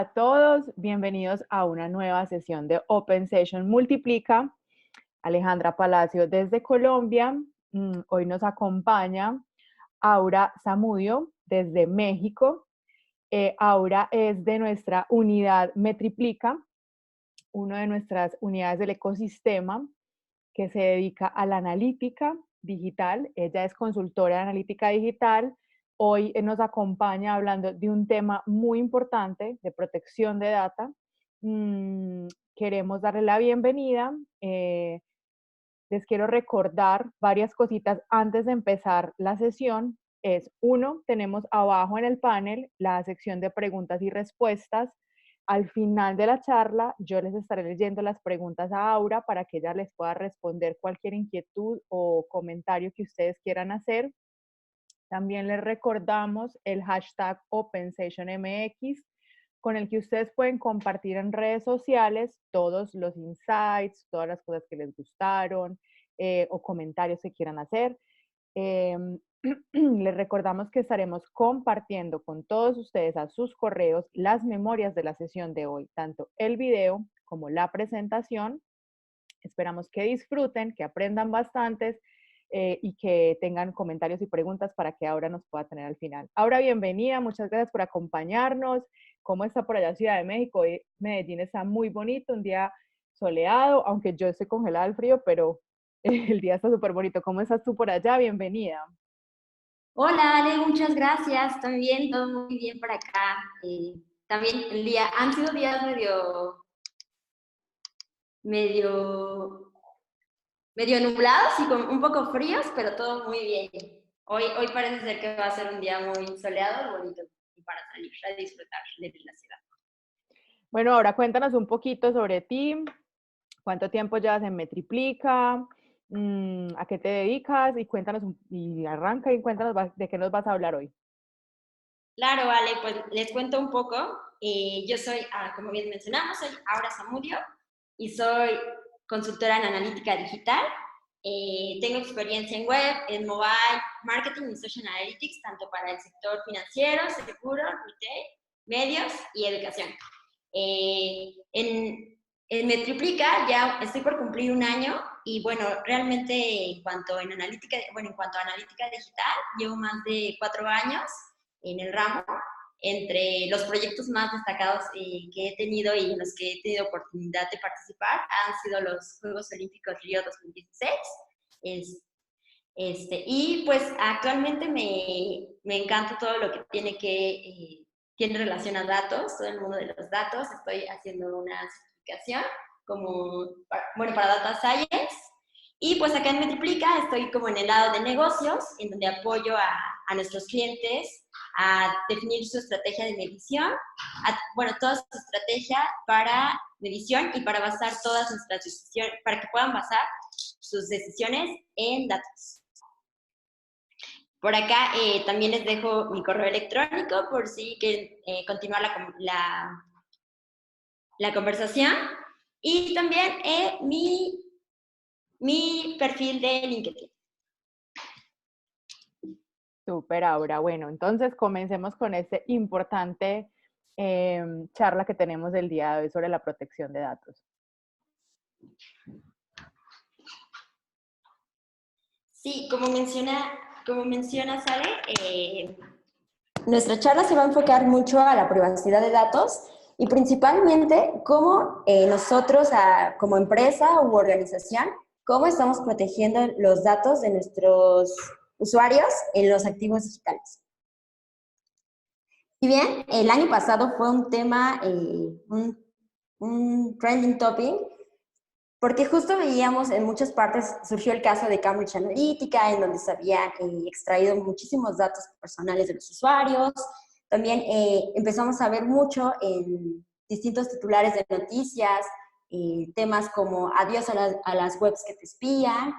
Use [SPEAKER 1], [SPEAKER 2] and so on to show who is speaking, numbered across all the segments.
[SPEAKER 1] A todos, bienvenidos a una nueva sesión de Open Session Multiplica. Alejandra Palacio desde Colombia. Hoy nos acompaña Aura Zamudio desde México. Aura es de nuestra unidad Metriplica, una de nuestras unidades del ecosistema que se dedica a la analítica digital. Ella es consultora de analítica digital. Hoy nos acompaña hablando de un tema muy importante de protección de data. Queremos darle la bienvenida. Les quiero recordar varias cositas antes de empezar la sesión. Uno, tenemos abajo en el panel la sección de preguntas y respuestas. Al final de la charla, yo les estaré leyendo las preguntas a Aura para que ella les pueda responder cualquier inquietud o comentario que ustedes quieran hacer. También les recordamos el hashtag OpenSessionMX, con el que ustedes pueden compartir en redes sociales todos los insights, todas las cosas que les gustaron o comentarios que quieran hacer. Les recordamos que estaremos compartiendo con todos ustedes a sus correos las memorias de la sesión de hoy, tanto el video como la presentación. Esperamos que disfruten, que aprendan bastantes y que tengan comentarios y preguntas para que Aura nos pueda tener al final. Aura, bienvenida, muchas gracias por acompañarnos. ¿Cómo está por allá Ciudad de México? Hoy Medellín está muy bonito, un día soleado, aunque yo estoy congelada al frío, pero el día está súper bonito. ¿Cómo estás tú por allá? Bienvenida.
[SPEAKER 2] Hola Ale, muchas gracias. También todo muy bien por acá. También el día, han sido días medio nublados y con un poco fríos, pero todo muy bien. Hoy parece ser que va a ser un día muy soleado y bonito para salir a disfrutar de la ciudad.
[SPEAKER 1] Bueno, ahora cuéntanos un poquito sobre ti. ¿Cuánto tiempo llevas en Metriplica? ¿A qué te dedicas? Y cuéntanos, y arranca y cuéntanos de qué nos vas a hablar hoy.
[SPEAKER 2] Claro, vale, pues les cuento un poco. Yo soy, como bien mencionamos, soy Aura Zamudio y soy consultora en analítica digital. Tengo experiencia en web, en mobile, marketing y social analytics, tanto para el sector financiero, seguro, retail, medios y educación. En Metriplica ya estoy por cumplir un año y bueno, realmente en cuanto a analítica digital, llevo más de 4 años en el ramo. Entre los proyectos más destacados que he tenido y en los que he tenido oportunidad de participar han sido los Juegos Olímpicos Río 2016. Y pues actualmente me encanta todo lo que tiene relación a datos, todo el mundo de los datos. Estoy haciendo una certificación para Data Science. Y pues acá en Metriplica estoy como en el lado de negocios, en donde apoyo a nuestros clientes a definir su estrategia de medición, toda su estrategia para medición y para basar todas nuestras decisiones, para que puedan basar sus decisiones en datos. Por acá también les dejo mi correo electrónico por si quieren continuar la conversación. Y también mi perfil de LinkedIn.
[SPEAKER 1] Súper, Aura. Bueno, entonces comencemos con este importante charla que tenemos el día de hoy sobre la protección de datos.
[SPEAKER 2] Sí, como menciona Sale, nuestra charla se va a enfocar mucho a la privacidad de datos y principalmente cómo nosotros como empresa u organización, cómo estamos protegiendo los datos de nuestros usuarios en los activos digitales. Si bien el año pasado fue un tema, un trending topic, porque justo veíamos en muchas partes, surgió el caso de Cambridge Analytica, en donde se habían extraído muchísimos datos personales de los usuarios. También empezamos a ver mucho en distintos titulares de noticias, temas como adiós a las webs que te espían.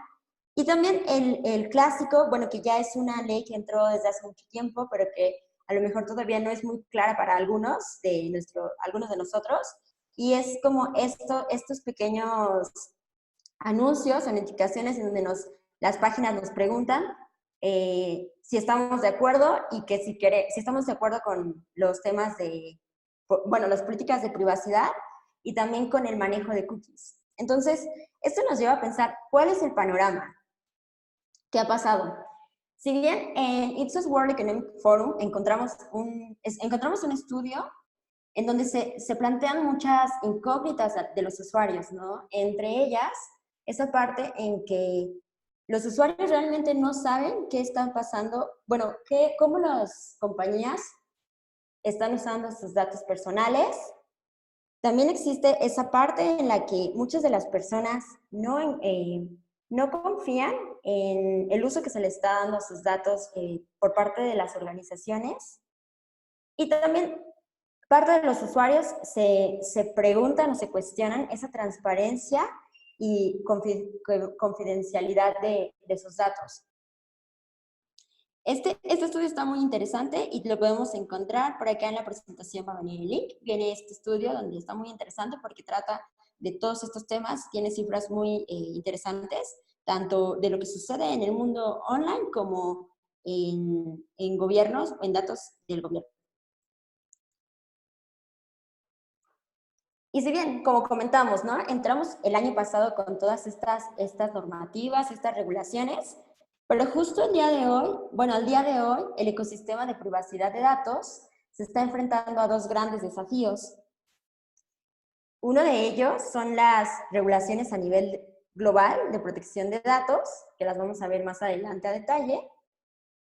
[SPEAKER 2] Y también el clásico, bueno, que ya es una ley que entró desde hace mucho tiempo, pero que a lo mejor todavía no es muy clara para algunos de nosotros, y es como estos pequeños anuncios o notificaciones en donde las páginas nos preguntan si estamos de acuerdo y que si estamos de acuerdo con los temas de bueno, las políticas de privacidad y también con el manejo de cookies. Entonces, esto nos lleva a pensar, ¿cuál es el panorama? ¿Qué ha pasado? Si bien en Ipsos World Economic Forum encontramos un estudio en donde se plantean muchas incógnitas de los usuarios, ¿no? Entre ellas, esa parte en que los usuarios realmente no saben qué está pasando, bueno, cómo las compañías están usando sus datos personales. También existe esa parte en la que muchas de las personas no confían en el uso que se le está dando a sus datos por parte de las organizaciones. Y también parte de los usuarios se preguntan o se cuestionan esa transparencia y confidencialidad de sus datos. Este estudio está muy interesante y lo podemos encontrar por acá en la presentación, va a venir el link. Viene este estudio donde está muy interesante porque trata de todos estos temas, tiene cifras muy interesantes, tanto de lo que sucede en el mundo online como en gobiernos o en datos del gobierno. Y si bien, como comentamos, ¿no? Entramos el año pasado con todas estas normativas, estas regulaciones, pero justo el día de hoy, bueno, al día de hoy, el ecosistema de privacidad de datos se está enfrentando a dos grandes desafíos. Uno de ellos son las regulaciones a nivel global de protección de datos, que las vamos a ver más adelante a detalle,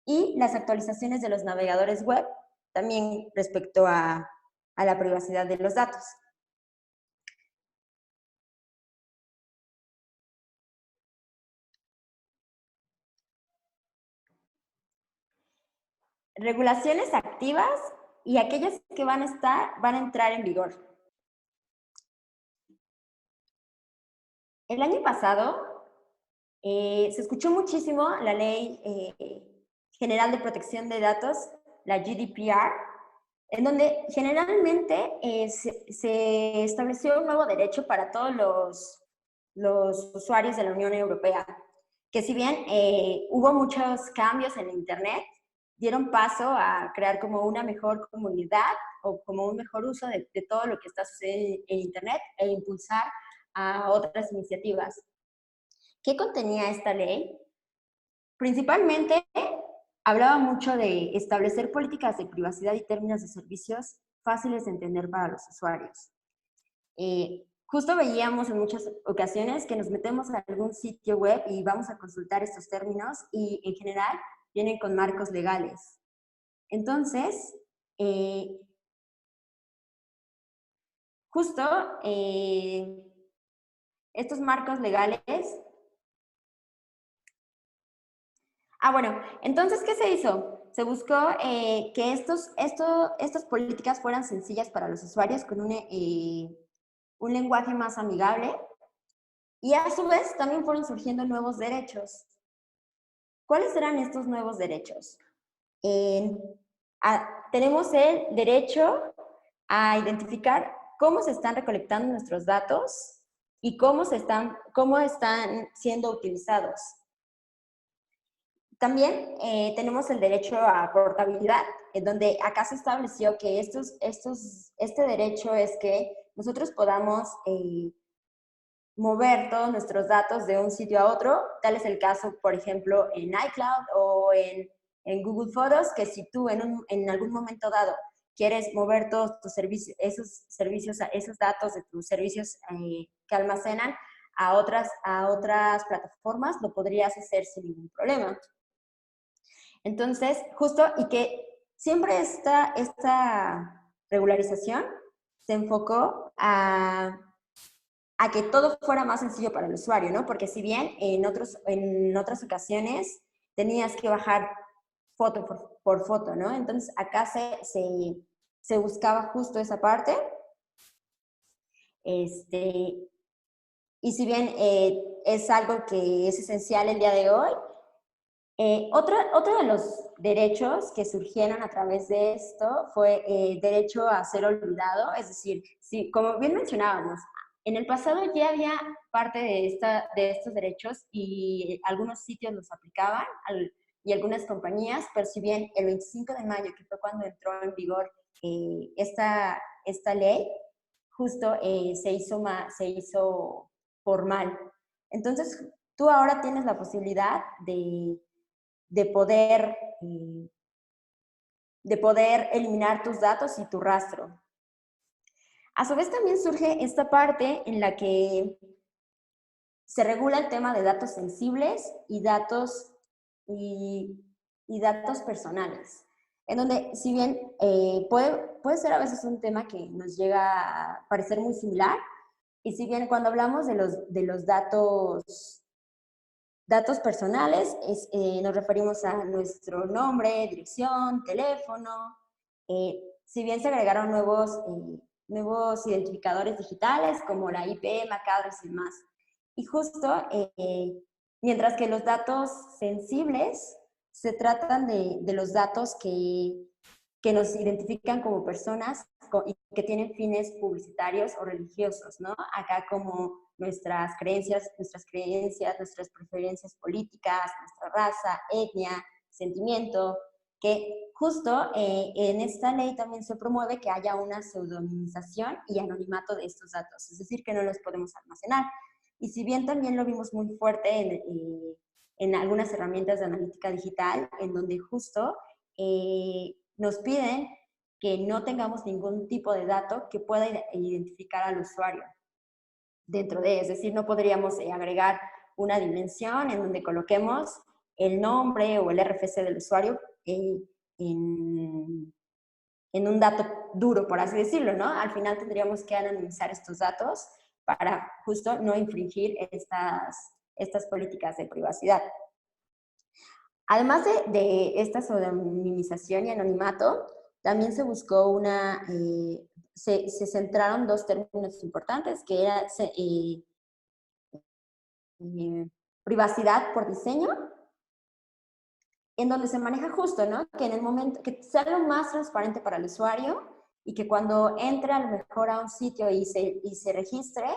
[SPEAKER 2] y las actualizaciones de los navegadores web, también respecto a la privacidad de los datos. Regulaciones activas y aquellas que van a entrar en vigor. El año pasado se escuchó muchísimo la Ley General de Protección de Datos, la GDPR, en donde generalmente se estableció un nuevo derecho para todos los usuarios de la Unión Europea, que si bien hubo muchos cambios en Internet, dieron paso a crear como una mejor comunidad o como un mejor uso de todo lo que está sucediendo en Internet e impulsar a otras iniciativas. ¿Qué contenía esta ley? Principalmente hablaba mucho de establecer políticas de privacidad y términos de servicios fáciles de entender para los usuarios. Justo veíamos en muchas ocasiones que nos metemos a algún sitio web y vamos a consultar estos términos y en general vienen con marcos legales. Entonces, justo estos marcos legales. Bueno, entonces, ¿qué se hizo? Se buscó que estas políticas fueran sencillas para los usuarios con un lenguaje más amigable y a su vez también fueron surgiendo nuevos derechos. ¿Cuáles eran estos nuevos derechos? Tenemos el derecho a identificar cómo se están recolectando nuestros datos y cómo están siendo utilizados. También tenemos el derecho a portabilidad, en donde acá se estableció que este derecho es que nosotros podamos mover todos nuestros datos de un sitio a otro. Tal es el caso, por ejemplo, en iCloud o en Google Fotos, que si tú en algún momento dado quieres mover todos tus servicios, esos datos de tus servicios que almacenan a otras plataformas, lo podrías hacer sin ningún problema. Entonces, justo, y que siempre esta regularización se enfocó a que todo fuera más sencillo para el usuario, ¿no? Porque si bien en otras ocasiones tenías que bajar foto por foto, ¿no? Entonces, acá se buscaba justo esa parte. Y si bien es algo que es esencial el día de hoy, otro de los derechos que surgieron a través de esto fue el derecho a ser olvidado, es decir, como bien mencionábamos, en el pasado ya había parte de estos derechos y algunos sitios los aplicaban y algunas compañías, pero si bien el 25 de mayo, que fue cuando entró en vigor esta esta ley, justo se hizo formal. Entonces, tú ahora tienes la posibilidad de poder eliminar tus datos y tu rastro. A su vez también surge esta parte en la que se regula el tema de datos sensibles y datos personales, en donde si bien puede ser a veces un tema que nos llega a parecer muy similar, y si bien cuando hablamos de los datos personales, nos referimos a nuestro nombre, dirección, teléfono. Si bien se agregaron nuevos identificadores digitales como la IP, MAC address y demás. Y justo, mientras que los datos sensibles se tratan de los datos que nos identifican como personas y que tienen fines publicitarios o religiosos, ¿no? Acá como nuestras creencias, nuestras preferencias políticas, nuestra raza, etnia, sentimiento, que justo en esta ley también se promueve que haya una pseudonimización y anonimato de estos datos, es decir, que no los podemos almacenar. Y si bien también lo vimos muy fuerte en algunas herramientas de analítica digital, en donde justo nos piden que no tengamos ningún tipo de dato que pueda identificar al usuario dentro de, es decir, no podríamos agregar una dimensión en donde coloquemos el nombre o el RFC del usuario en un dato duro, por así decirlo, ¿no? Al final tendríamos que anonimizar estos datos para justo no infringir estas políticas de privacidad. Además de esta pseudonimización y anonimato, también se buscó se centraron dos términos importantes, que era privacidad por diseño, en donde se maneja justo, ¿no? Que en el momento, que sea lo más transparente para el usuario y que cuando entre a lo mejor a un sitio y se registre,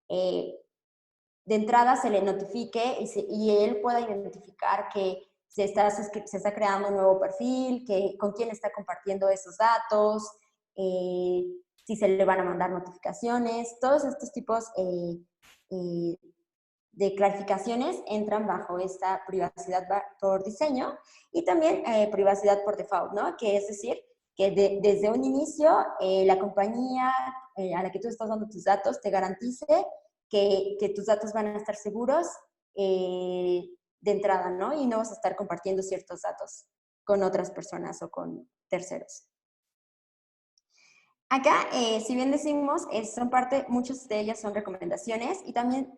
[SPEAKER 2] de entrada se le notifique y él pueda identificar que se está creando un nuevo perfil, con quién está compartiendo esos datos, si se le van a mandar notificaciones, todos estos tipos de clarificaciones entran bajo esta privacidad por diseño y también privacidad por default, ¿no? Que es decir, que desde un inicio la compañía a la que tú estás dando tus datos te garantice que tus datos van a estar seguros de entrada, ¿no? Y no vas a estar compartiendo ciertos datos con otras personas o con terceros. Acá, si bien decimos, muchas de ellas son recomendaciones y también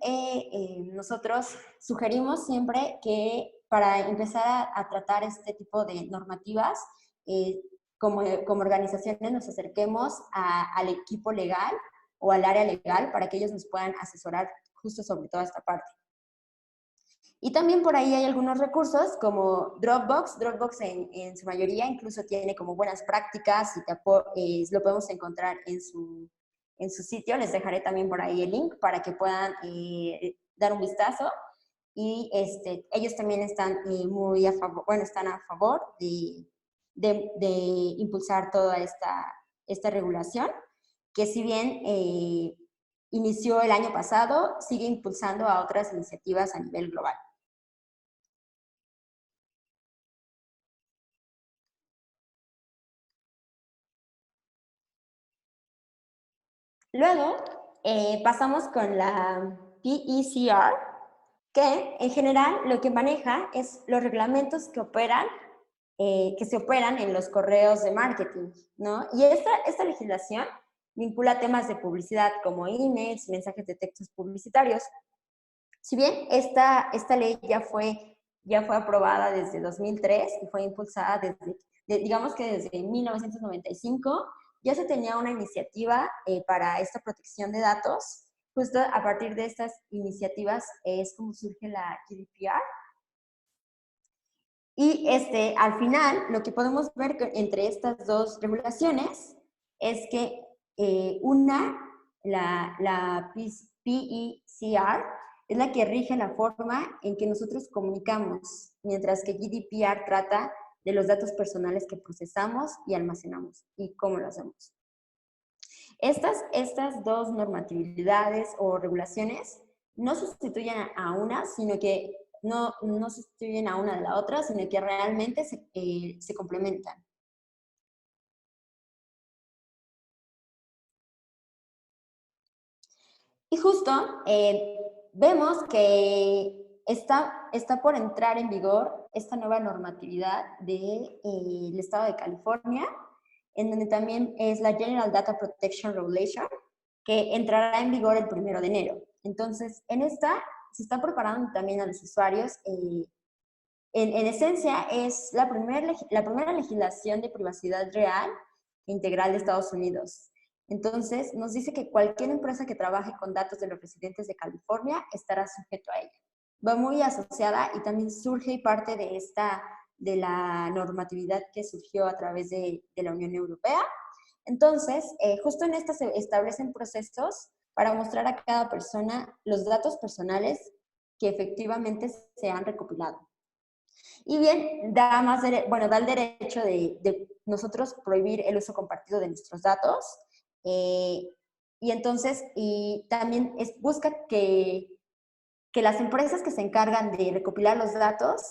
[SPEAKER 2] nosotros sugerimos siempre que para empezar a tratar este tipo de normativas, como organizaciones nos acerquemos al equipo legal o al área legal para que ellos nos puedan asesorar justo sobre toda esta parte. Y también por ahí hay algunos recursos como Dropbox. Dropbox en su mayoría incluso tiene como buenas prácticas y lo podemos encontrar en su sitio. Les dejaré también por ahí el link para que puedan dar un vistazo. Y ellos también están muy a favor, están a favor de impulsar toda esta regulación, que si bien inició el año pasado, sigue impulsando a otras iniciativas a nivel global. Luego, pasamos con la PECR, que en general lo que maneja es los reglamentos que se operan en los correos de marketing, ¿no? Y esta legislación vincula temas de publicidad como emails, mensajes de textos publicitarios. Si bien esta ley ya fue aprobada desde 2003 y fue impulsada digamos que desde 1995, ya se tenía una iniciativa para esta protección de datos. Justo a partir de estas iniciativas es como surge la GDPR. Y al final, lo que podemos ver entre estas dos regulaciones es que la PECR, es la que rige la forma en que nosotros comunicamos, mientras que GDPR trata de los datos personales que procesamos y almacenamos y cómo lo hacemos. Estas dos normatividades o regulaciones no sustituyen a una, sino que no sustituyen a una de la otra, sino que realmente se complementan. Y justo vemos que está por entrar en vigor esta nueva normatividad del Estado de California, en donde también es la General Data Protection Regulation, que entrará en vigor el 1 de enero. Entonces, en esta se está preparando también a los usuarios. En esencia, es la primera legislación de privacidad real e integral de Estados Unidos. Entonces, nos dice que cualquier empresa que trabaje con datos de los residentes de California estará sujeto a ella. Va muy asociada y también surge parte de la normatividad que surgió a través de la Unión Europea. Entonces, justo en esta se establecen procesos para mostrar a cada persona los datos personales que efectivamente se han recopilado. Y bien, da el derecho de nosotros prohibir el uso compartido de nuestros datos. Y entonces, y también busca que las empresas que se encargan de recopilar los datos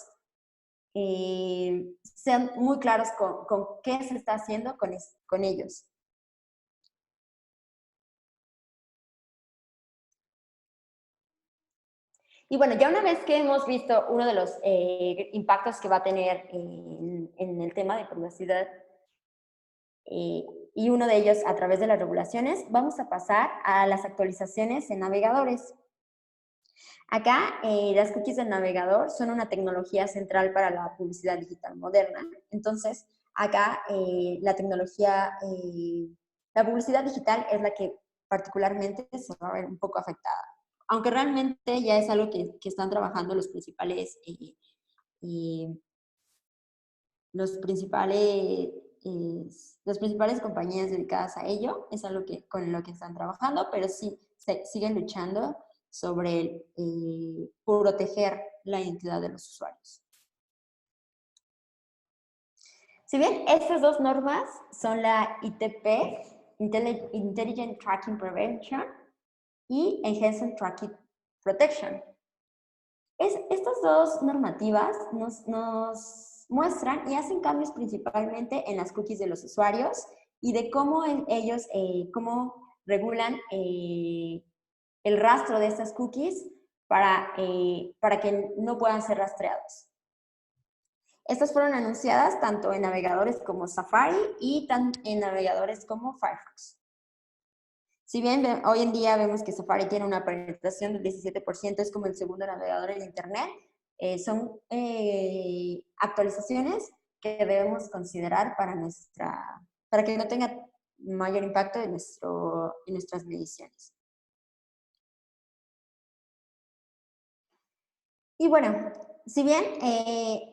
[SPEAKER 2] sean muy claros con qué se está haciendo con ellos. Y bueno, ya una vez que hemos visto uno de los impactos que va a tener en el tema de privacidad, y uno de ellos a través de las regulaciones, vamos a pasar a las actualizaciones en navegadores. Acá, las cookies del navegador son una tecnología central para la publicidad digital moderna. Entonces, acá la publicidad digital es la que particularmente se va a ver un poco afectada. Aunque realmente ya es algo que están trabajando las principales compañías dedicadas a ello, es algo con lo que están trabajando, pero sí siguen luchando sobre proteger la identidad de los usuarios. Si bien estas dos normas son la ITP, Intelligent Tracking Prevention, y Enhanced Tracking Protection. Estas dos normativas nos muestran y hacen cambios principalmente en las cookies de los usuarios y de cómo ellos cómo regulan el rastro de estas cookies para que no puedan ser rastreados. Estas fueron anunciadas tanto en navegadores como Safari y en navegadores como Firefox. Si bien hoy en día vemos que Safari tiene una penetración del 17%, es como el segundo navegador en Internet, son actualizaciones que debemos considerar para que no tenga mayor impacto en nuestras mediciones. Y bueno, si bien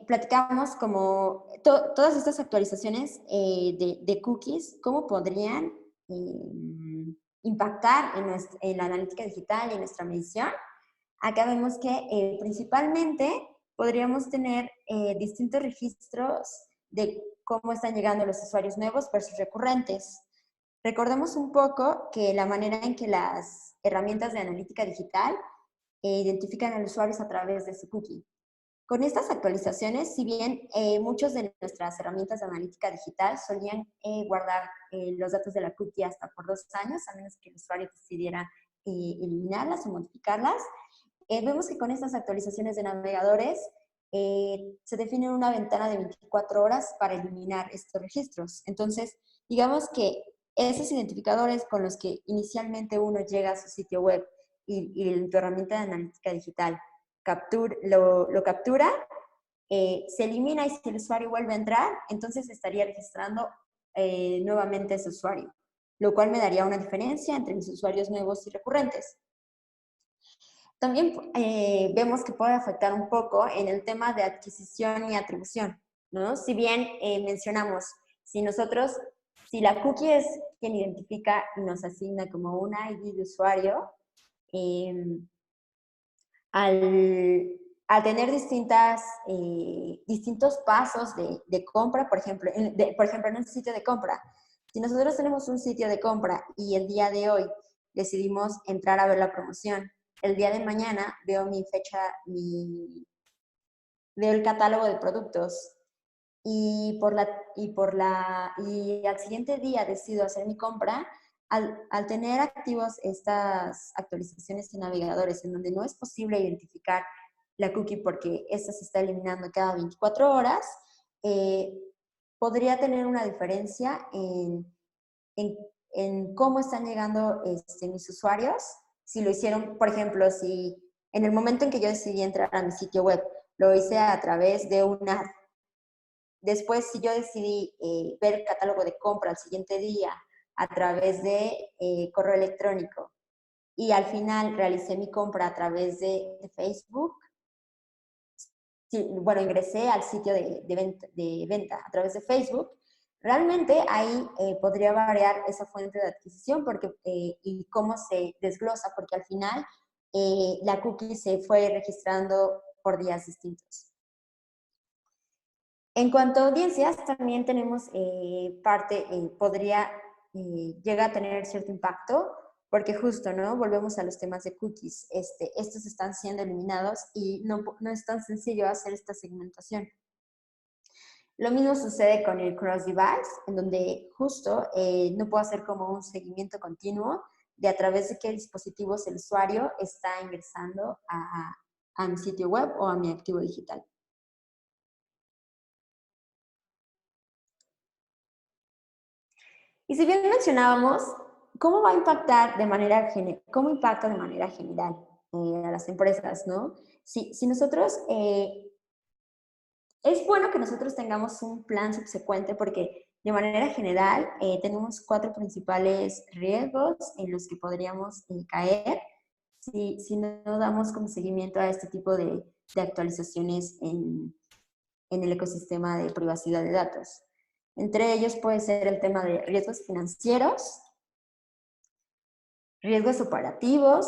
[SPEAKER 2] platicamos como todas estas actualizaciones de cookies, ¿cómo podrían impactar en la analítica digital y en nuestra medición? Acá vemos que principalmente podríamos tener distintos registros de cómo están llegando los usuarios nuevos versus recurrentes. Recordemos un poco que la manera en que las herramientas de analítica digital identifican a los usuarios a través de su cookie. Con estas actualizaciones, si bien muchas de nuestras herramientas de analítica digital solían guardar los datos de la cookie hasta por 2 años, a menos que el usuario decidiera eliminarlas o modificarlas, vemos que con estas actualizaciones de navegadores se define una ventana de 24 horas para eliminar estos registros. Entonces, digamos que esos identificadores con los que inicialmente uno llega a su sitio web y tu herramienta de analítica digital lo captura, se elimina y si el usuario vuelve a entrar, entonces estaría registrando nuevamente ese usuario, lo cual me daría una diferencia entre mis usuarios nuevos y recurrentes. También vemos que puede afectar un poco en el tema de adquisición y atribución, ¿no? Si bien mencionamos, si la cookie es quien identifica y nos asigna como una ID de usuario, al tener distintos pasos de compra, por ejemplo, en un sitio de compra, Si nosotros tenemos un sitio de compra y el día de hoy decidimos entrar a ver la promoción, el día de mañana veo mi fecha, veo el catálogo de productos y al siguiente día decido hacer mi compra, al tener activos estas actualizaciones de navegadores en donde no es posible identificar la cookie porque esta se está eliminando cada 24 horas, eh, podría tener una diferencia en, en cómo están llegando mis usuarios. Si lo hicieron, por ejemplo, si en el momento en que yo decidí entrar a mi sitio web, lo hice a través de una. Después, si yo decidí ver el catálogo de compra al siguiente día a través de correo electrónico y al final realicé mi compra a través de Facebook, bueno, ingresé al sitio de venta a través de Facebook, realmente ahí podría variar esa fuente de adquisición porque, y cómo se desglosa, porque al final la cookie se fue registrando por días distintos. En cuanto a audiencias, también tenemos podría llegar a tener cierto impacto, porque justo, ¿no? Volvemos a los temas de cookies. Estos están siendo eliminados y no es tan sencillo hacer esta segmentación. Lo mismo sucede con el cross-device, en donde justo no puedo hacer como un seguimiento continuo de a través de qué dispositivos el usuario está ingresando a mi sitio web o a mi activo digital. Y si bien mencionábamos, ¿cómo va a impactar cómo impacta de manera general a las empresas, ¿no? Si nosotros, es bueno que nosotros tengamos un plan subsecuente porque de manera general tenemos 4 principales riesgos en los que podríamos caer si no damos como seguimiento a este tipo de actualizaciones en el ecosistema de privacidad de datos. Entre ellos puede ser el tema de riesgos financieros, riesgos operativos,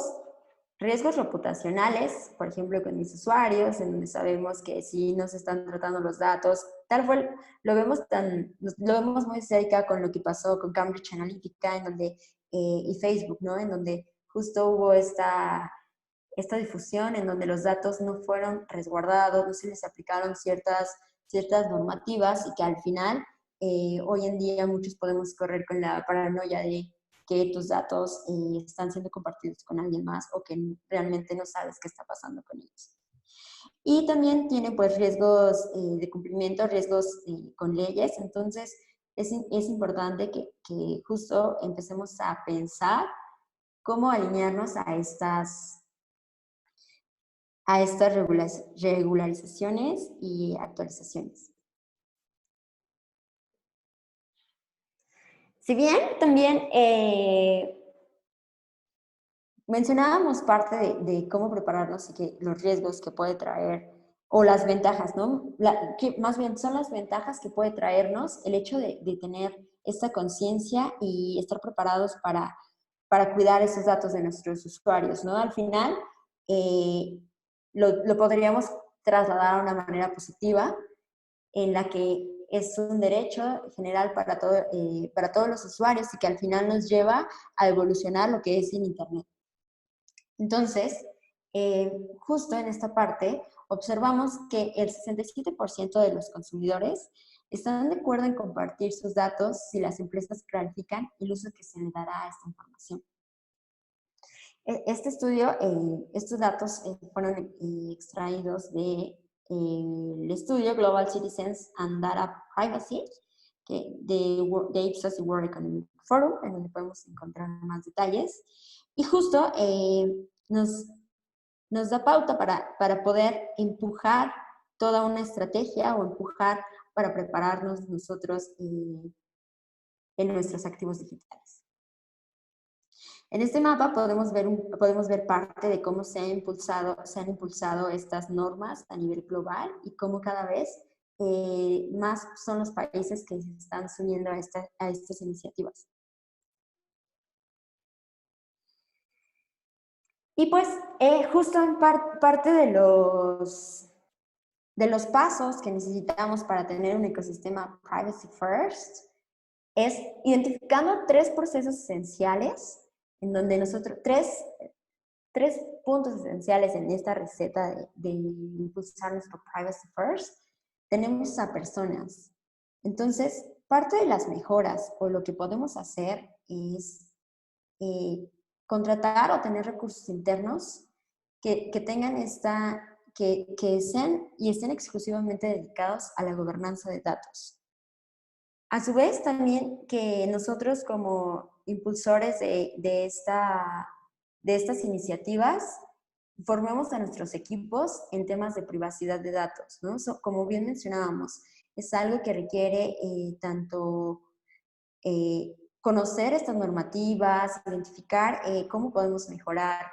[SPEAKER 2] riesgos reputacionales, por ejemplo, con mis usuarios, en donde sabemos que si nos están tratando los datos, tal cual lo vemos muy cerca con lo que pasó con Cambridge Analytica y Facebook, ¿no? En donde justo hubo esta difusión en donde los datos no fueron resguardados, no se les aplicaron ciertas normativas y que al final, hoy en día muchos podemos correr con la paranoia de que tus datos están siendo compartidos con alguien más o que realmente no sabes qué está pasando con ellos. Y también tiene pues riesgos de cumplimiento, riesgos con leyes, entonces es importante que justo empecemos a pensar cómo alinearnos a estas regularizaciones y actualizaciones. Si bien también mencionábamos parte de cómo prepararnos y que los riesgos que puede traer, o las ventajas, ¿no? Que más bien son las ventajas que puede traernos el hecho de tener esta conciencia y estar preparados para cuidar esos datos de nuestros usuarios, ¿no? Al final, lo podríamos trasladar a una manera positiva en la que es un derecho general para todos los usuarios y que al final nos lleva a evolucionar lo que es en Internet. Entonces, justo en esta parte, observamos que el 67% de los consumidores están de acuerdo en compartir sus datos si las empresas clarifican el uso que se le dará a esta información. Estos datos fueron extraídos del estudio Global Citizens and Data Privacy de Ipsos y World Economic Forum, en donde podemos encontrar más detalles. Y justo nos da pauta para poder empujar toda una estrategia o empujar para prepararnos nosotros en nuestros activos digitales. En este mapa podemos ver parte de cómo se han impulsado estas normas a nivel global y cómo cada vez más son los países que se están subiendo a estas iniciativas. Y pues justo en parte de los pasos que necesitamos para tener un ecosistema privacy first es identificando 3 procesos esenciales, en donde nosotros, tres puntos esenciales en esta receta de impulsar nuestro privacy first. Tenemos a personas. Entonces, parte de las mejoras o lo que podemos hacer es contratar o tener recursos internos que tengan que sean y estén exclusivamente dedicados a la gobernanza de datos. A su vez, también que nosotros como impulsores de estas iniciativas formemos a nuestros equipos en temas de privacidad de datos, ¿no? Como bien mencionábamos, es algo que requiere tanto conocer estas normativas, identificar cómo podemos mejorar,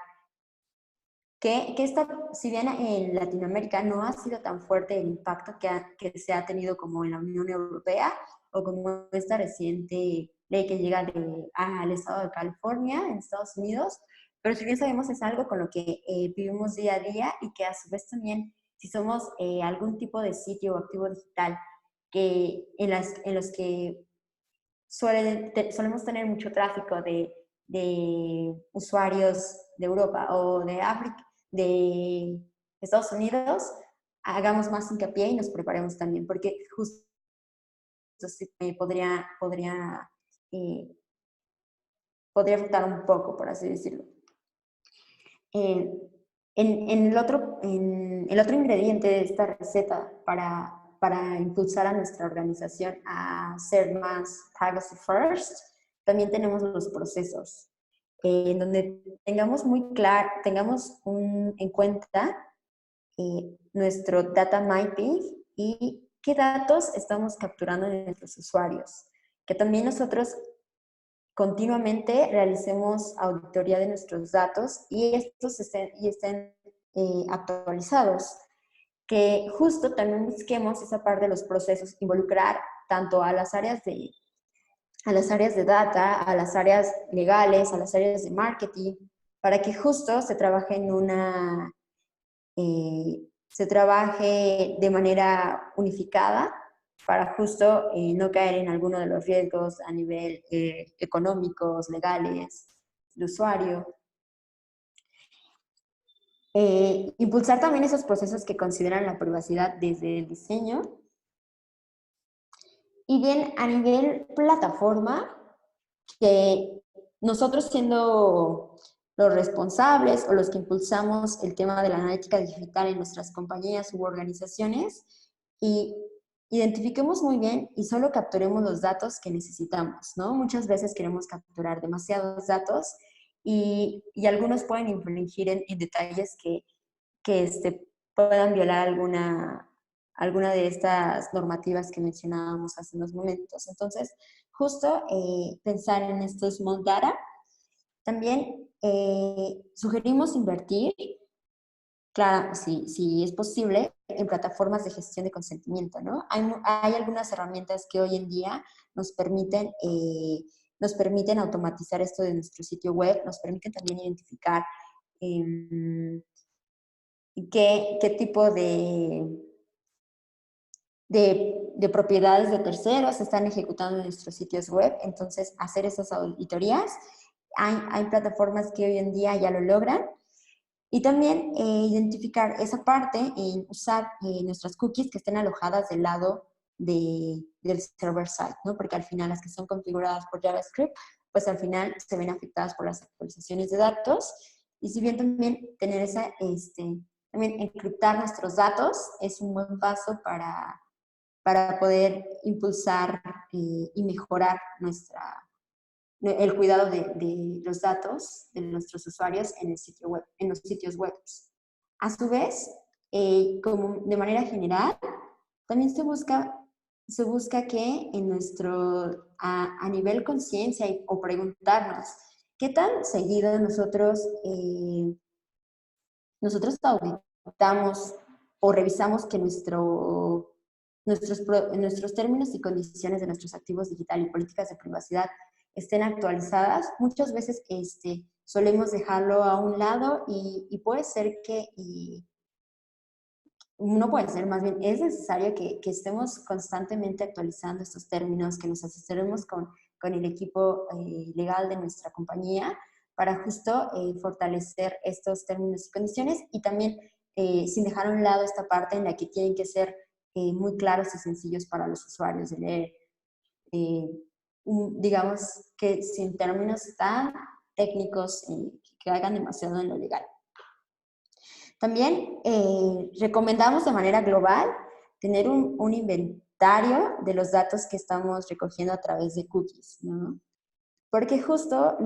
[SPEAKER 2] si bien en Latinoamérica no ha sido tan fuerte el impacto que se ha tenido como en la Unión Europea o como esta reciente ley que llega al estado de California en Estados Unidos, pero si bien sabemos es algo con lo que vivimos día a día y que a su vez también si somos algún tipo de sitio o activo digital en los que solemos tener mucho tráfico de usuarios de Europa o de África, de Estados Unidos, hagamos más hincapié y nos preparemos también, porque justo eh, podría afectar un poco, por así decirlo. El otro ingrediente de esta receta para impulsar a nuestra organización a ser más privacy first, también tenemos los procesos, en donde tengamos en cuenta nuestro data mapping y qué datos estamos capturando de nuestros usuarios. Que también nosotros continuamente realicemos auditoría de nuestros datos y estos estén actualizados. Que justo también busquemos esa parte de los procesos, involucrar tanto a las áreas de data, a las áreas legales, a las áreas de marketing, para que justo se trabaje se trabaje de manera unificada para justo no caer en alguno de los riesgos a nivel económicos, legales, de usuario. Impulsar también esos procesos que consideran la privacidad desde el diseño. Y bien, a nivel plataforma, que nosotros siendo los responsables o los que impulsamos el tema de la analítica digital en nuestras compañías u organizaciones, y identifiquemos muy bien y solo capturemos los datos que necesitamos, ¿no? Muchas veces queremos capturar demasiados datos y algunos pueden infringir en detalles que puedan violar alguna de estas normativas que mencionábamos hace unos momentos. Entonces, justo pensar en estos small data. También sugerimos invertir, claro, si es posible, en plataformas de gestión de consentimiento, ¿no? Hay algunas herramientas que hoy en día nos permiten automatizar esto de nuestro sitio web, nos permiten también identificar qué tipo de propiedades de terceros se están ejecutando en nuestros sitios web. Entonces, hacer esas auditorías. Hay plataformas que hoy en día ya lo logran. Y también identificar esa parte en usar nuestras cookies que estén alojadas del lado del server side, ¿no? Porque al final las que son configuradas por JavaScript, pues al final se ven afectadas por las actualizaciones de datos. Y si bien también tener también encriptar nuestros datos es un buen paso para poder impulsar y mejorar el cuidado de los datos de nuestros usuarios en el sitio web, en los sitios web. A su vez, como de manera general, también se busca que a nivel conciencia o preguntarnos qué tan seguido nosotros auditamos o revisamos que nuestros términos y condiciones de nuestros activos digitales y políticas de privacidad estén actualizadas. Muchas veces solemos dejarlo a un lado y puede ser no puede ser, más bien es necesario que estemos constantemente actualizando estos términos, que nos asesoremos con el equipo legal de nuestra compañía para justo fortalecer estos términos y condiciones y también sin dejar a un lado esta parte en la que tienen que ser muy claros y sencillos para los usuarios de leer. Eh, digamos que sin términos tan técnicos que hagan demasiado en lo legal. También recomendamos de manera global tener un inventario de los datos que estamos recogiendo a través de cookies, ¿no? Porque justo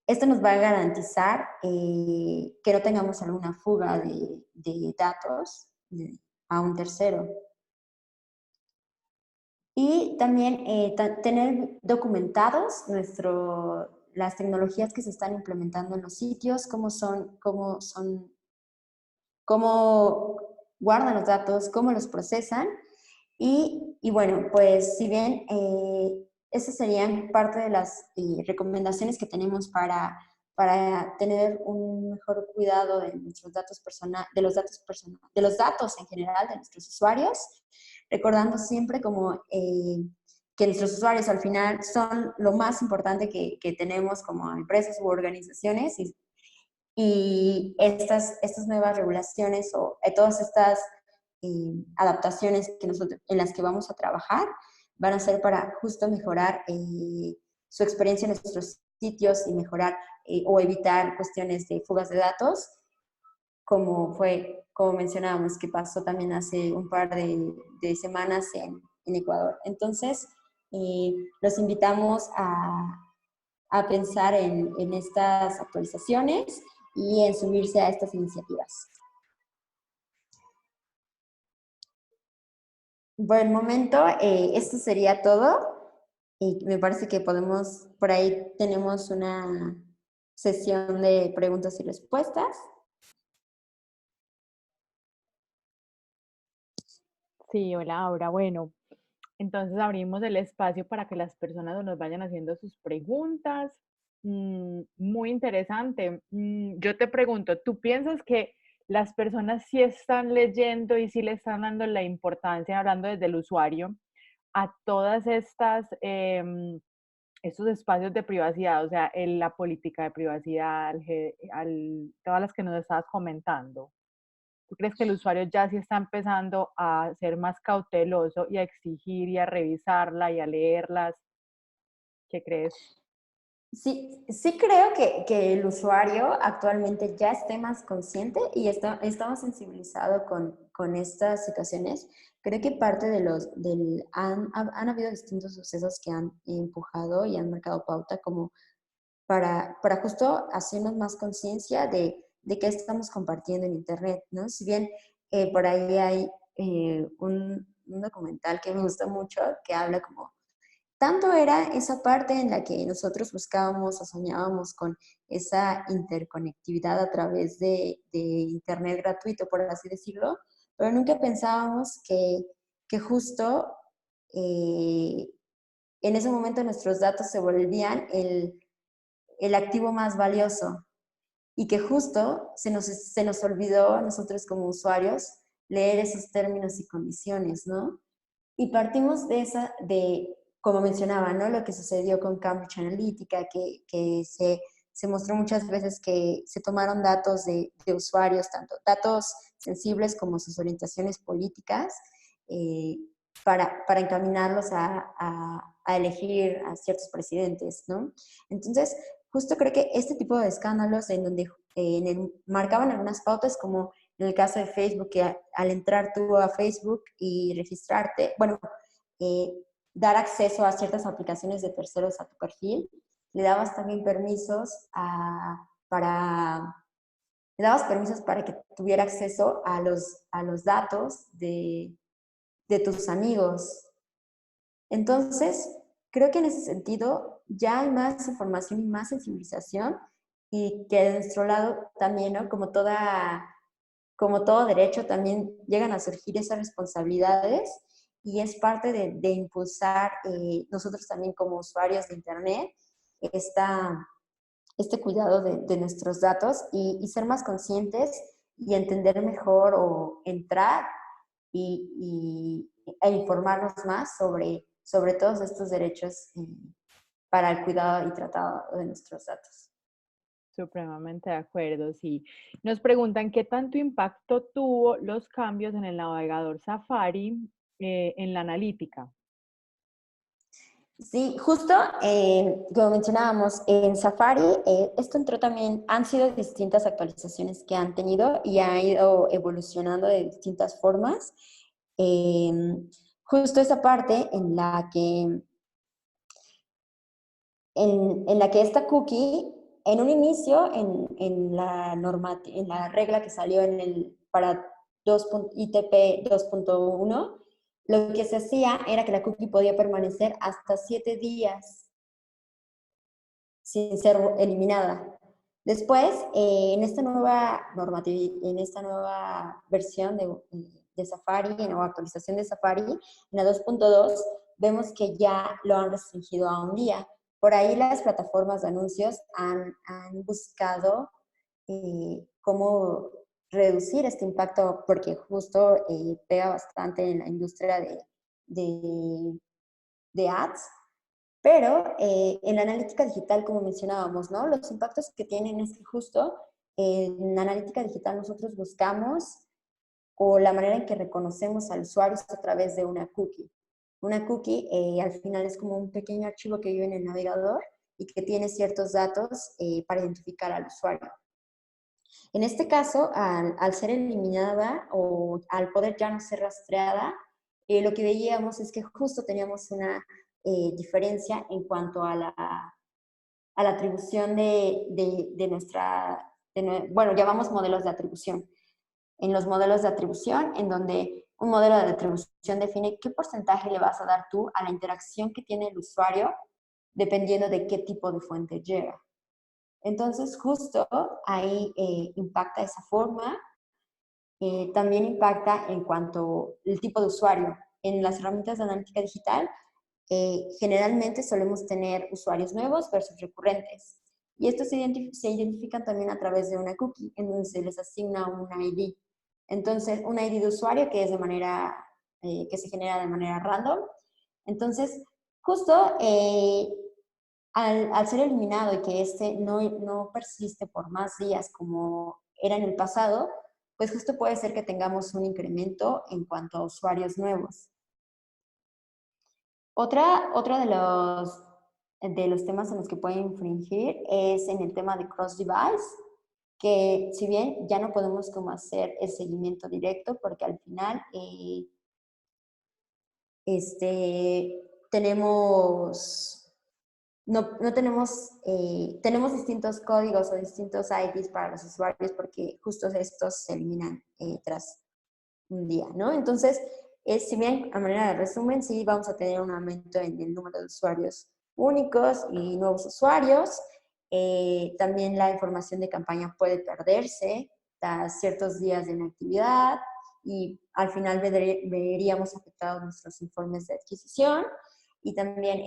[SPEAKER 2] esto nos va a garantizar que no tengamos alguna fuga de datos a un tercero. Y también tener documentados las tecnologías que se están implementando en los sitios, cómo guardan los datos, cómo los procesan. Y bueno, pues si bien esas serían parte de las recomendaciones que tenemos para tener un mejor cuidado de nuestros datos personales, de los datos en general de nuestros usuarios, recordando siempre como que nuestros usuarios al final son lo más importante que tenemos como empresas u organizaciones y estas nuevas regulaciones o todas estas adaptaciones en las que vamos a trabajar van a ser para justo mejorar su experiencia en nuestros sitios y mejorar o evitar cuestiones de fugas de datos, como mencionábamos, que pasó también hace un par de semanas en Ecuador. Entonces, los invitamos a pensar en estas actualizaciones y en subirse a estas iniciativas. Por el momento, esto sería todo. Y me parece que por ahí tenemos una sesión de preguntas y respuestas.
[SPEAKER 1] Sí, hola, Aura. Bueno, entonces abrimos el espacio para que las personas nos vayan haciendo sus preguntas. Muy interesante. Yo te pregunto, ¿tú piensas que las personas sí están leyendo y sí le están dando la importancia, hablando desde el usuario, a todas estas, estos espacios de privacidad, o sea, en la política de privacidad, todas las que nos estabas comentando? ¿Tú crees que el usuario ya sí está empezando a ser más cauteloso y a exigir y a revisarla y a leerlas? ¿Qué crees?
[SPEAKER 2] Sí, sí creo que el usuario actualmente ya esté más consciente y está más sensibilizado con estas situaciones. Creo que parte han habido distintos sucesos que han empujado y han marcado pauta como para justo hacernos más conciencia de qué estamos compartiendo en Internet, ¿no? Si bien por ahí hay un documental que me gusta mucho que habla como tanto era esa parte en la que nosotros buscábamos o soñábamos con esa interconectividad a través de Internet gratuito, por así decirlo, pero nunca pensábamos que justo eh, en ese momento nuestros datos se volvían el activo más valioso y que justo se nos olvidó a nosotros como usuarios leer esos términos y condiciones, ¿no? Y partimos como mencionaba, ¿no? Lo que sucedió con Cambridge Analytica, que se mostró muchas veces que se tomaron datos de usuarios, tanto datos sensibles como sus orientaciones políticas, eh, para encaminarlos a elegir a ciertos presidentes, ¿no? Entonces, justo creo que este tipo de escándalos en donde marcaban algunas pautas como en el caso de Facebook, que al entrar tú a Facebook y registrarte, bueno, eh, dar acceso a ciertas aplicaciones de terceros a tu perfil, le dabas también le dabas permisos para que tuviera acceso a los datos de tus amigos. Entonces, creo que en ese sentido ya hay más información y más sensibilización y que de nuestro lado también, ¿no? Como todo derecho, también llegan a surgir esas responsabilidades y es parte de impulsar nosotros también como usuarios de Internet este cuidado de nuestros datos y ser más conscientes y entender mejor o entrar e informarnos más sobre todos estos derechos para el cuidado y tratado de nuestros datos.
[SPEAKER 1] Supremamente de acuerdo, sí. Nos preguntan qué tanto impacto tuvo los cambios en el navegador Safari en la analítica.
[SPEAKER 2] Sí, justo como mencionábamos, en Safari, esto entró también, han sido distintas actualizaciones que han tenido y ha ido evolucionando de distintas formas. Eh, Justo esa parte en la que esta cookie, en un inicio, en la regla que salió para ITP 2.1, lo que se hacía era que la cookie podía permanecer hasta 7 días sin ser eliminada. Después, en esta nueva versión de Safari, o actualización de Safari, en la 2.2, vemos que ya lo han restringido a un día. Por ahí las plataformas de anuncios han buscado cómo reducir este impacto, porque justo pega bastante en la industria de ads, pero en la analítica digital, como mencionábamos, ¿no? Los impactos que tienen es que justo en la analítica digital nosotros buscamos o la manera en que reconocemos al usuario es a través de una cookie. Una cookie al final es como un pequeño archivo que vive en el navegador y que tiene ciertos datos para identificar al usuario. En este caso, al ser eliminada o al poder ya no ser rastreada, lo que veíamos es que justo teníamos una diferencia en cuanto a la atribución de nuestra, bueno, llamamos modelos de atribución. En los modelos de atribución, en donde un modelo de atribución define qué porcentaje le vas a dar tú a la interacción que tiene el usuario dependiendo de qué tipo de fuente llega. Entonces, justo ahí impacta esa forma. También impacta en cuanto al tipo de usuario. En las herramientas de analítica digital, generalmente solemos tener usuarios nuevos versus recurrentes. Y estos se identifican también a través de una cookie, en donde se les asigna un ID. Entonces, un ID de usuario que es que se genera de manera random. Entonces, justo al ser eliminado y que este no persiste por más días como era en el pasado, pues justo puede ser que tengamos un incremento en cuanto a usuarios nuevos. Otro de los temas en los que puede infringir es en el tema de cross-device, que si bien ya no podemos como hacer el seguimiento directo, porque al final tenemos no tenemos distintos códigos o distintos IDs para los usuarios porque justo estos se eliminan tras un día, ¿no? Entonces, si bien a manera de resumen, sí vamos a tener un aumento en el número de usuarios únicos y nuevos usuarios. También la información de campaña puede perderse tras ciertos días de inactividad y al final veríamos afectados nuestros informes de adquisición y también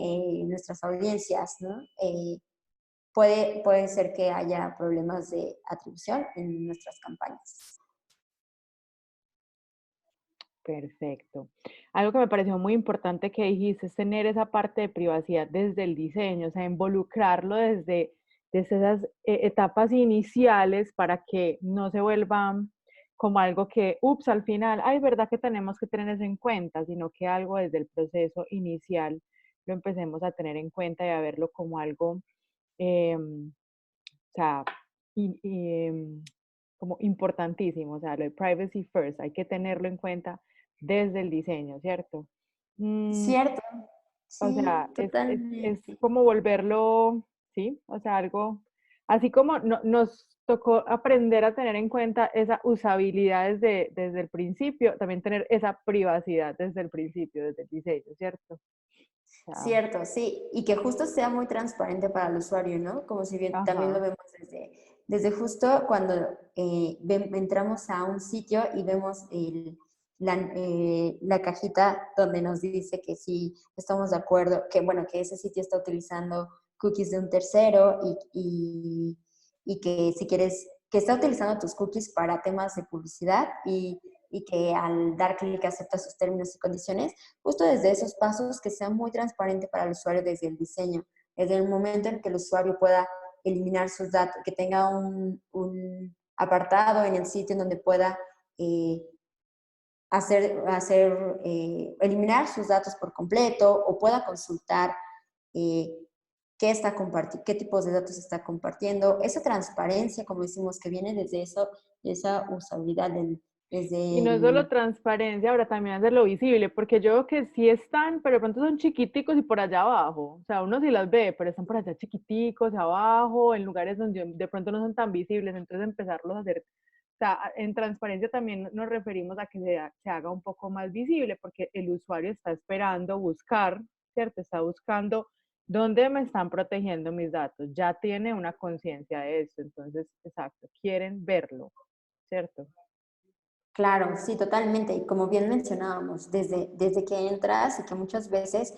[SPEAKER 2] nuestras audiencias, ¿no? Puede ser que haya problemas de atribución en nuestras campañas.
[SPEAKER 1] Perfecto. Algo que me pareció muy importante que dijiste es tener esa parte de privacidad desde el diseño, o sea, involucrarlo desde esas etapas iniciales para que no se vuelvan como algo que, ups, al final, ay, verdad que tenemos que tener eso en cuenta, sino que algo desde el proceso inicial lo empecemos a tener en cuenta y a verlo como algo, o sea, como importantísimo, o sea, lo de privacy first, hay que tenerlo en cuenta desde el diseño, ¿cierto?
[SPEAKER 2] Cierto,
[SPEAKER 1] O
[SPEAKER 2] sí,
[SPEAKER 1] sea, es
[SPEAKER 2] totalmente.
[SPEAKER 1] como volverlo, ¿sí? O sea, algo, así como nos tocó aprender a tener en cuenta esa usabilidad desde el principio, también tener esa privacidad desde el principio, desde el diseño, ¿cierto? O sea,
[SPEAKER 2] Cierto, sí, y que justo sea muy transparente para el usuario, ¿no? Como si bien también lo
[SPEAKER 1] ajá,
[SPEAKER 2] vemos desde justo cuando entramos a un sitio y vemos la cajita donde nos dice que sí estamos de acuerdo, que bueno, que ese sitio está utilizando cookies de un tercero y que si quieres que está utilizando tus cookies para temas de publicidad y que al dar clic acepta sus términos y condiciones, justo desde esos pasos que sea muy transparente para el usuario desde el diseño, desde el momento en que el usuario pueda eliminar sus datos, que tenga un apartado en el sitio en donde pueda eliminar sus datos por completo o pueda consultar eh, qué tipos de datos está compartiendo. Esa transparencia, como decimos, que viene desde eso, esa usabilidad
[SPEAKER 1] Y
[SPEAKER 2] desde
[SPEAKER 1] no es solo transparencia, ahora también hacerlo visible, porque yo veo que sí están, pero de pronto son chiquiticos y por allá abajo. O sea, uno sí las ve, pero están por allá chiquiticos, abajo, en lugares donde de pronto no son tan visibles. Entonces empezarlos a hacer, o sea, en transparencia también nos referimos a que se haga un poco más visible, porque el usuario está esperando buscar, ¿cierto? Está buscando dónde me están protegiendo mis datos. Ya tiene una conciencia de eso, entonces, exacto, quieren verlo, ¿cierto?
[SPEAKER 2] Claro, sí, totalmente. Y como bien mencionábamos, desde que entras y que muchas veces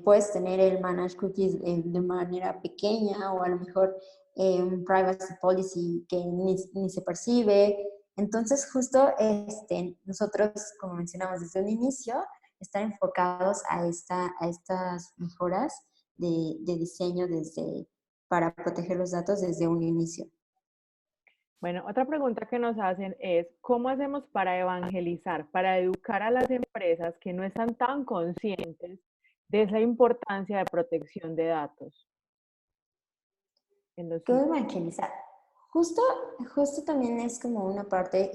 [SPEAKER 2] puedes tener el manage cookies de manera pequeña o a lo mejor un privacy policy que ni se percibe. Entonces, justo nosotros, como mencionamos desde un inicio, estar enfocados a estas mejoras de diseño para proteger los datos desde un inicio.
[SPEAKER 1] Bueno, otra pregunta que nos hacen es, ¿cómo hacemos para evangelizar, para educar a las empresas que no están tan conscientes de esa importancia de protección de datos en los
[SPEAKER 2] ¿Cómo
[SPEAKER 1] sitios?
[SPEAKER 2] evangelizar? Justo, justo también es como una parte,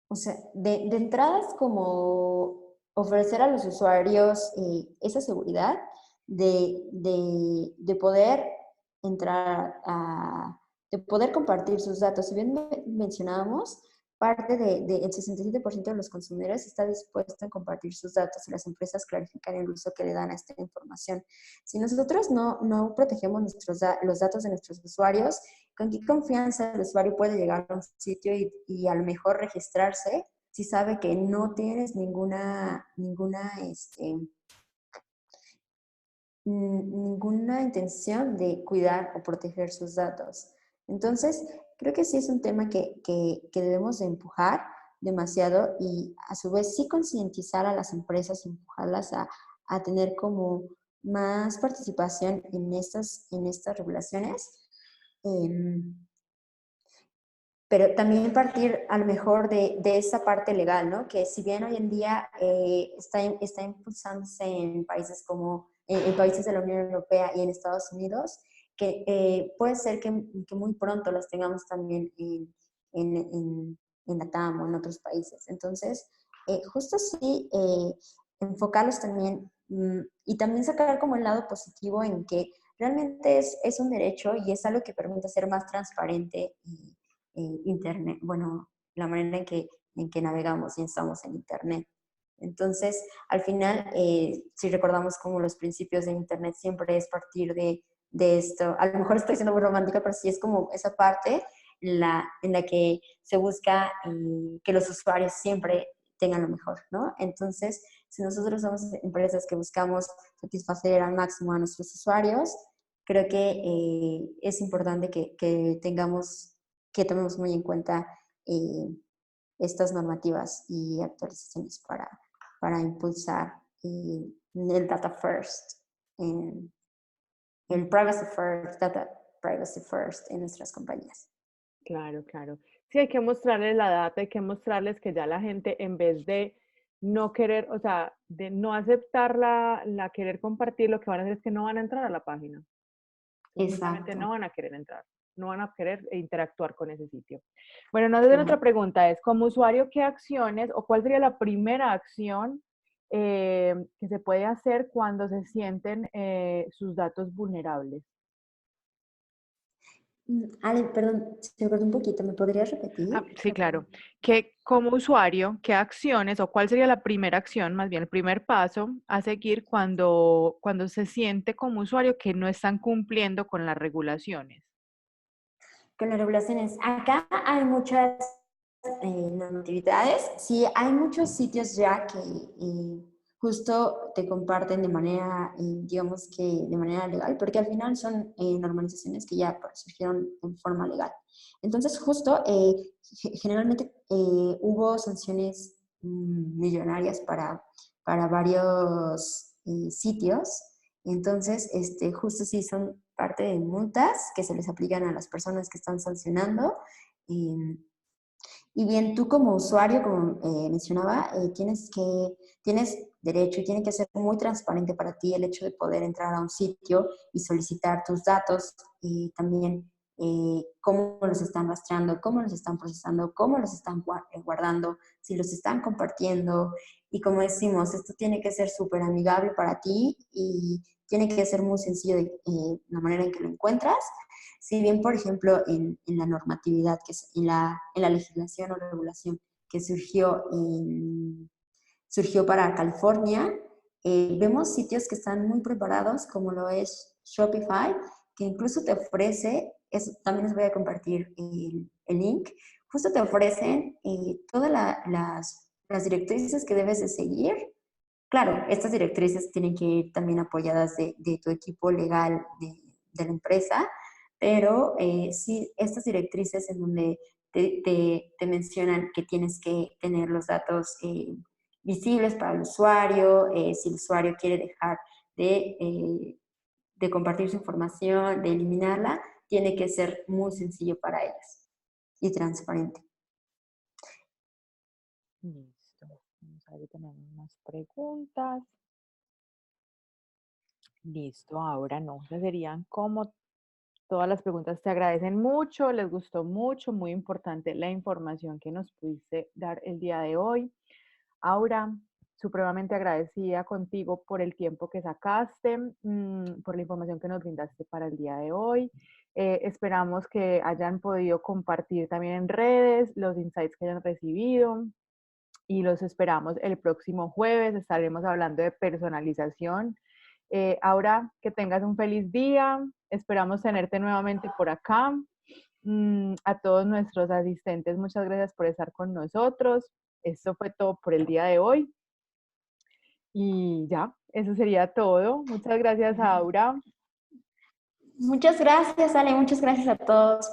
[SPEAKER 2] o sea, de entrada es como ofrecer a los usuarios esa seguridad de poder entrar de poder compartir sus datos. Si bien mencionábamos, parte el 67% de los consumidores está dispuesto a compartir sus datos y las empresas clarifican el uso que le dan a esta información. Si nosotros no protegemos los datos de nuestros usuarios, ¿con qué confianza el usuario puede llegar a un sitio y a lo mejor registrarse si sabe que no tienes ninguna intención de cuidar o proteger sus datos? Entonces, creo que sí es un tema que debemos de empujar demasiado y a su vez sí concientizar a las empresas, empujarlas a tener como más participación en estas regulaciones. Em, pero también partir a lo mejor de esa parte legal, ¿no? Que si bien hoy en día está impulsándose en países en países de la Unión Europea y en Estados Unidos, que puede ser que muy pronto las tengamos también en Latam o en otros países. Entonces, justo sí, enfocarlos también y también sacar como el lado positivo en que realmente es un derecho y es algo que permite ser más transparente y Internet, bueno, la manera en que navegamos y estamos en Internet. Entonces, al final, si recordamos como los principios de Internet, siempre es partir de esto. A lo mejor estoy siendo muy romántica, pero sí es como esa parte en la que se busca que los usuarios siempre tengan lo mejor, ¿no? Entonces, si nosotros somos empresas que buscamos satisfacer al máximo a nuestros usuarios, creo que es importante que tomemos muy en cuenta eh, estas normativas y actualizaciones para impulsar el data first, el privacy first, data privacy first en nuestras compañías.
[SPEAKER 1] Claro, claro. Sí, hay que mostrarles la data, hay que mostrarles que ya la gente en vez de no querer, o sea, de no aceptar la querer compartir, lo que van a hacer es que no van a entrar a la página. Simplemente no
[SPEAKER 2] Exacto.
[SPEAKER 1] van a querer entrar, no van a querer interactuar con ese sitio. Bueno, no sé, otra
[SPEAKER 2] Claro.
[SPEAKER 1] pregunta es, como usuario, ¿qué acciones o cuál sería la primera acción que se puede hacer cuando se sienten sus datos vulnerables?
[SPEAKER 2] Ale, perdón, se me cortó un poquito, ¿me podrías
[SPEAKER 1] Ah,
[SPEAKER 2] repetir?
[SPEAKER 1] sí, claro. Que como usuario, ¿qué acciones o cuál sería la primera acción, más bien el primer paso a seguir cuando se siente como usuario que no están cumpliendo con las regulaciones?
[SPEAKER 2] Con las regulaciones. Acá hay muchas normatividades. Sí, hay muchos sitios ya que justo te comparten de manera, digamos que de manera legal, porque al final son normalizaciones que ya pues, surgieron en forma legal. Entonces, justo, generalmente hubo sanciones millonarias para varios sitios. Entonces, justo sí son parte de multas que se les aplican a las personas que están sancionando. em, y bien, tú como usuario, como mencionaba, tienes derecho y tiene que ser muy transparente para ti el hecho de poder entrar a un sitio y solicitar tus datos y también cómo los están rastreando, cómo los están procesando, cómo los están guardando, si los están compartiendo. Y como decimos, esto tiene que ser súper amigable para ti y tiene que ser muy sencillo de la manera en que lo encuentras. Si bien, por ejemplo, en la normatividad, que es en la legislación o regulación que surgió para California, vemos sitios que están muy preparados, como lo es Shopify, que incluso te ofrece, también les voy a compartir el link, justo te ofrecen todas las directrices que debes de seguir. Claro, estas directrices tienen que ir también apoyadas de tu equipo legal de la empresa, pero sí, estas directrices en donde te mencionan que tienes que tener los datos visibles para el usuario, si el usuario quiere dejar de compartir su información, de eliminarla, tiene que ser muy sencillo para ellos y transparente.
[SPEAKER 1] Listo. Vamos a ver si tenemos más preguntas. Listo, ahora no. Esas serían como todas las preguntas. Te agradecen mucho, les gustó mucho, muy importante la información que nos pudiste dar el día de hoy. Aura, supremamente agradecida contigo por el tiempo que sacaste, por la información que nos brindaste para el día de hoy. Esperamos que hayan podido compartir también en redes los insights que hayan recibido y los esperamos el próximo jueves. Estaremos hablando de personalización. Ahora que tengas un feliz día. Esperamos tenerte nuevamente por acá. A todos nuestros asistentes, muchas gracias por estar con nosotros. Esto fue todo por el día de hoy. Y ya, eso sería todo. Muchas gracias, Aura.
[SPEAKER 2] Muchas gracias, Ale. Muchas gracias a todos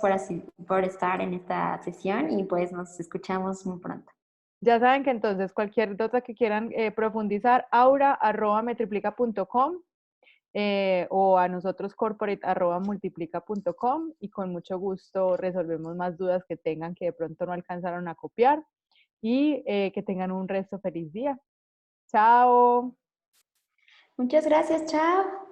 [SPEAKER 2] por estar en esta sesión y pues nos escuchamos muy pronto.
[SPEAKER 1] Ya saben que entonces cualquier duda que quieran profundizar, aura@metriplica.com o a nosotros corporate@multiplica.com y con mucho gusto resolvemos más dudas que tengan que de pronto no alcanzaron a copiar y que tengan un resto feliz día. Chao.
[SPEAKER 2] Muchas gracias, chao.